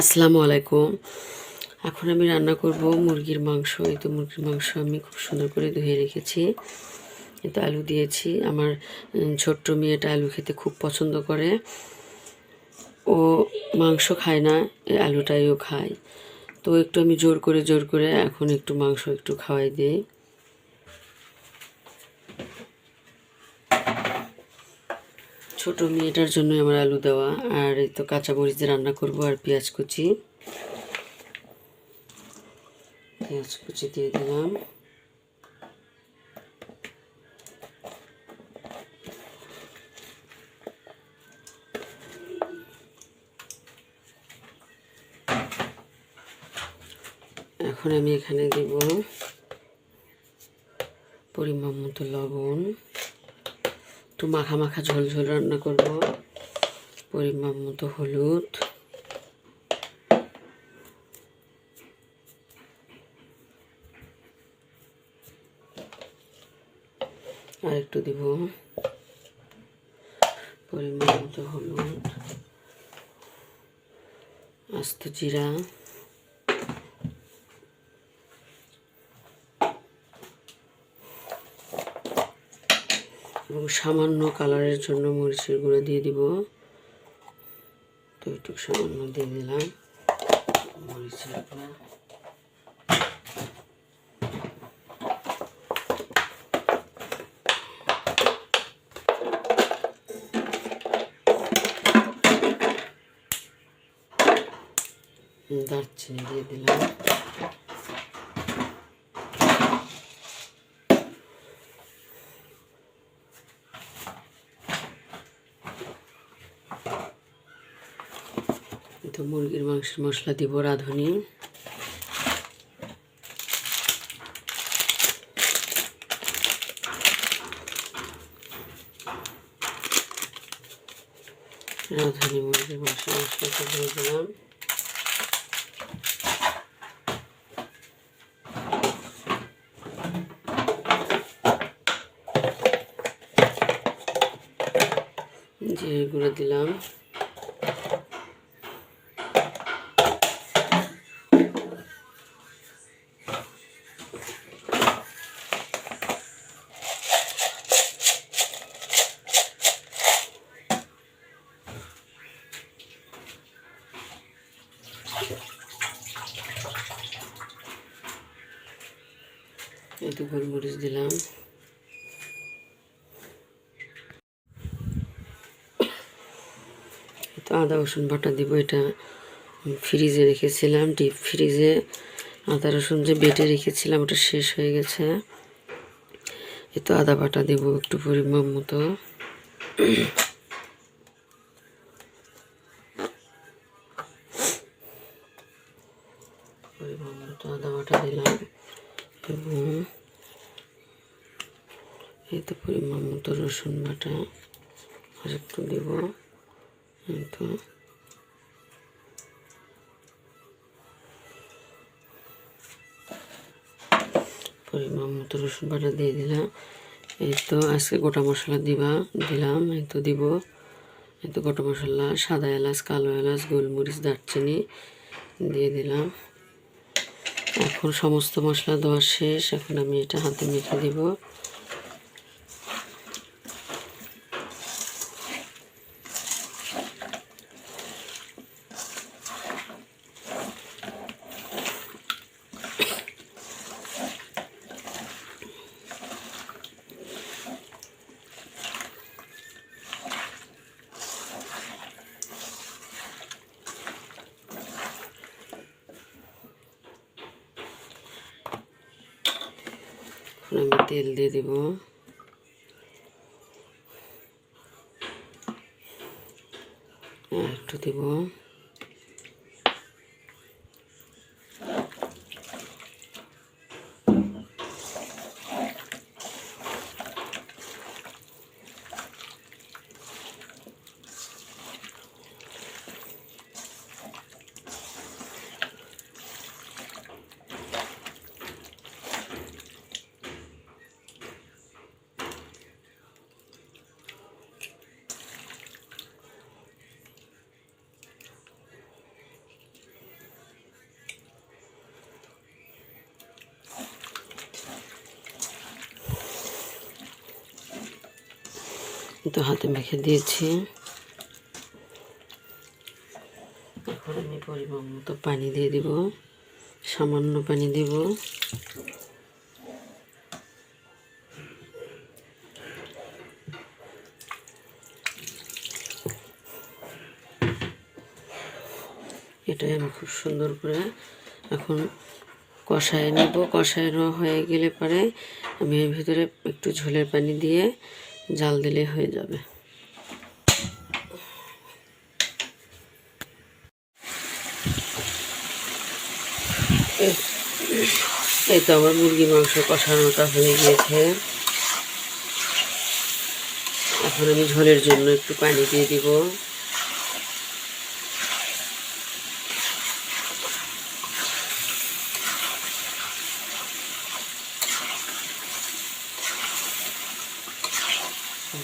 আসসালামু আলাইকুম। এখন আমি রান্না করব মুরগির মাংস। এই তো মুরগির মাংস আমি খুব সুন্দর করে ধুয়ে রেখেছি। এই তো আলু দিয়েছি। আমার ছোট্ট মেয়েটা আলু খেতে খুব পছন্দ করে। ও মাংস খায় না, এই আলুটাইও খায়। তো একটু আমি জোর করে এখন একটু মাংস একটু খাওয়াই দিই। ছোট মেয়েটার জন্য আমার আলু দেওয়া। আর এই তো কাঁচামরিচ দিয়ে রান্না করব আর পেঁয়াজ কুচি দিয়ে দিলাম। এখন আমি এখানে দেব পরিমাণ মতো লবণ। একটু মাখা মাখা ঝোল ঝোল রান্না করব। পরিমাণ মতো হলুদ, আর একটু দিব পরিমাণ মতো হলুদ, আস্ত জিরা, এবং সামান্য কালারের জন্য মরিচের গুঁড়ো দিয়ে দিব। তো একটু সামান্য দিয়ে দিলাম মরিচের গুঁড়ো। দারচিনি দিয়ে দিলাম। তো মুরগির মাংসের মশলা দিব রাঁধুনি। মুরগির মাংসের মশলাটা দিয়ে দিলাম। জিরে গুঁড়ো দিলাম। একটু গোলমরিচ দিলাম। তো আদা রসুন বাটা দিব। এটা ফ্রিজে রেখেছিলাম, ডিপ ফ্রিজে আদা রসুন যে বেটে রেখেছিলাম ওটা শেষ হয়ে গেছে। এই তো আদা বাটা দেব একটু পরিমাণ মতো। পরিমাণ মতো আদা বাটা দিলাম এবং এই তো পরিমাণ মতো রসুন বাটা আর একটু দেব। এই তো পরিমাণ মতো রসুন বাটা দিয়ে দিলাম। এই তো আজকে গোটা মশলা দিলাম। এই তো দিব এই তো গোটা মশলা, সাদা এলাচ, কালো এলাচ, গোলমরিচ, দারচিনি দিয়ে দিলাম। এখন সমস্ত মশলা দেওয়া শেষ। এখন আমি এটা হাতে মেখে দিব। আমি তেল দিয়ে দিব। একটু দিব। তো হাতে মেখে দিয়েছি। এখন আমি পরিমাণ মতো পানি দিয়ে দিব, সামান্য পানি দিব। এটাই আমি খুব সুন্দর করে এখন কষায় নেব। কষানো হয়ে গেলে পরে আমি এর ভিতরে একটু ঝোলের পানি দিয়ে জাল দিলে হয়ে যাবে। এই তো আমার মুরগির মাংস কষানোটা হয়ে গিয়েছে। এখন আমি ঝোলের জন্য একটু পানি দিয়ে দিব।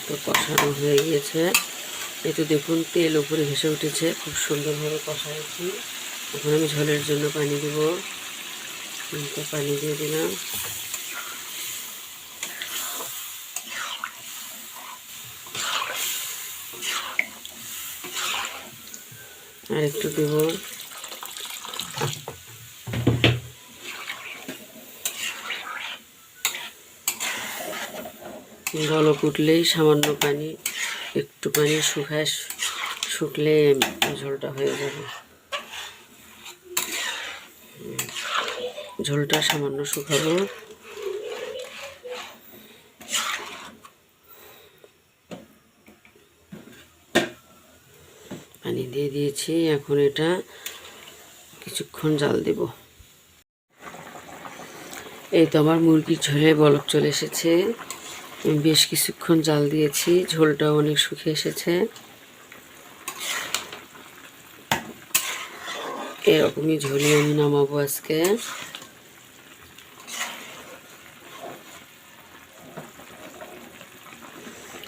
তো কষানো হয়ে গিয়েছে। এই তো দেখুন তেল উপরে ভেসে উঠেছে, খুব সুন্দরভাবে কষাইছি। এখন আমি ঝোলের জন্য পানি দিব। তো পানি দিয়ে দিলাম। আর একটু দেব। বলক উঠলেই সামান্য পানি, একটু পানি শুকলে ঝোলটা হয়ে যাবে। ঝোলটা সামান্য শুকাবো। পানি দিয়ে দিয়েছি, এখন এটা কিছুক্ষণ জাল দেব। এই তো আমার মুরগির ঝোলে বলক চলে এসেছে। আমি বেশ কিছুক্ষণ জাল দিয়েছি, ঝোলটাও অনেক শুকিয়ে এসেছে। এরকমই ঝোলে আমি নামাবো আজকে।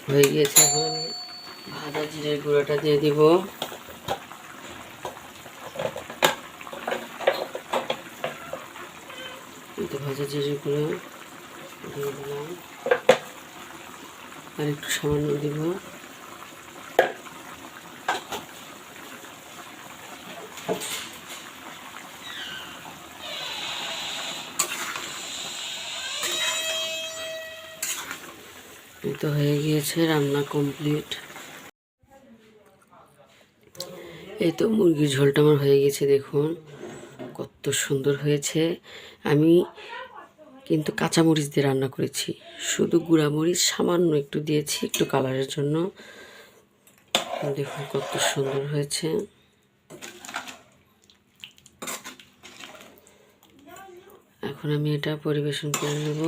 হয়ে গিয়েছে। এখন আমি ভাজা জিরের গুঁড়োটা দিয়ে দিব। ভাজা জিরের গুঁড়ো দিয়ে দিলাম, আর একটু সামান্য দিব। এই তো হয়ে গিয়েছে, রান্না কমপ্লিট। এই তো মুরগির ঝোলটা আমার হয়ে গেছে, দেখুন কত সুন্দর হয়েছে। আমি কিন্তু কাঁচামরিচ দিয়ে রান্না করেছি, শুধু গুঁড়ামরিচ সামান্য একটু দিয়েছি, একটু কালারের জন্য। দেখুন কত সুন্দর হয়েছে। এখন আমি এটা পরিবেশন করে নেব।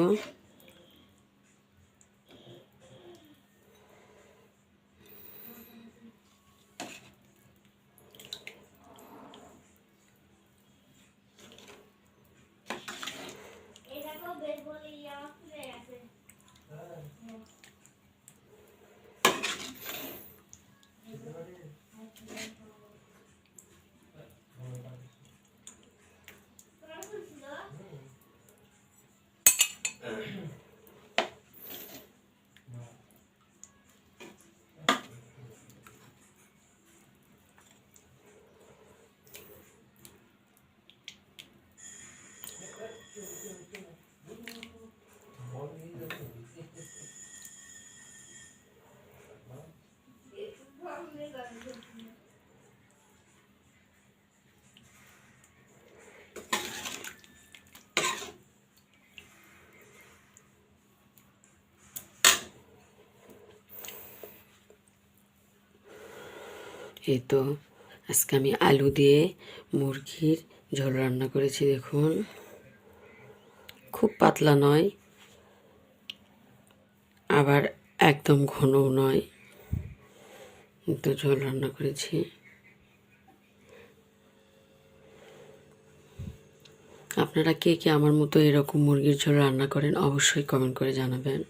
এই তো আজকে আমি আলু দিয়ে মুরগির ঝোল রান্না করেছি। দেখুন খুব পাতলা নয়, আবার একদম ঘনও নয়, তো ঝোল রান্না করেছি। আপনারা কে কে আমার মতো এরকম মুরগির ঝোল রান্না করেন অবশ্যই কমেন্ট করে জানাবেন।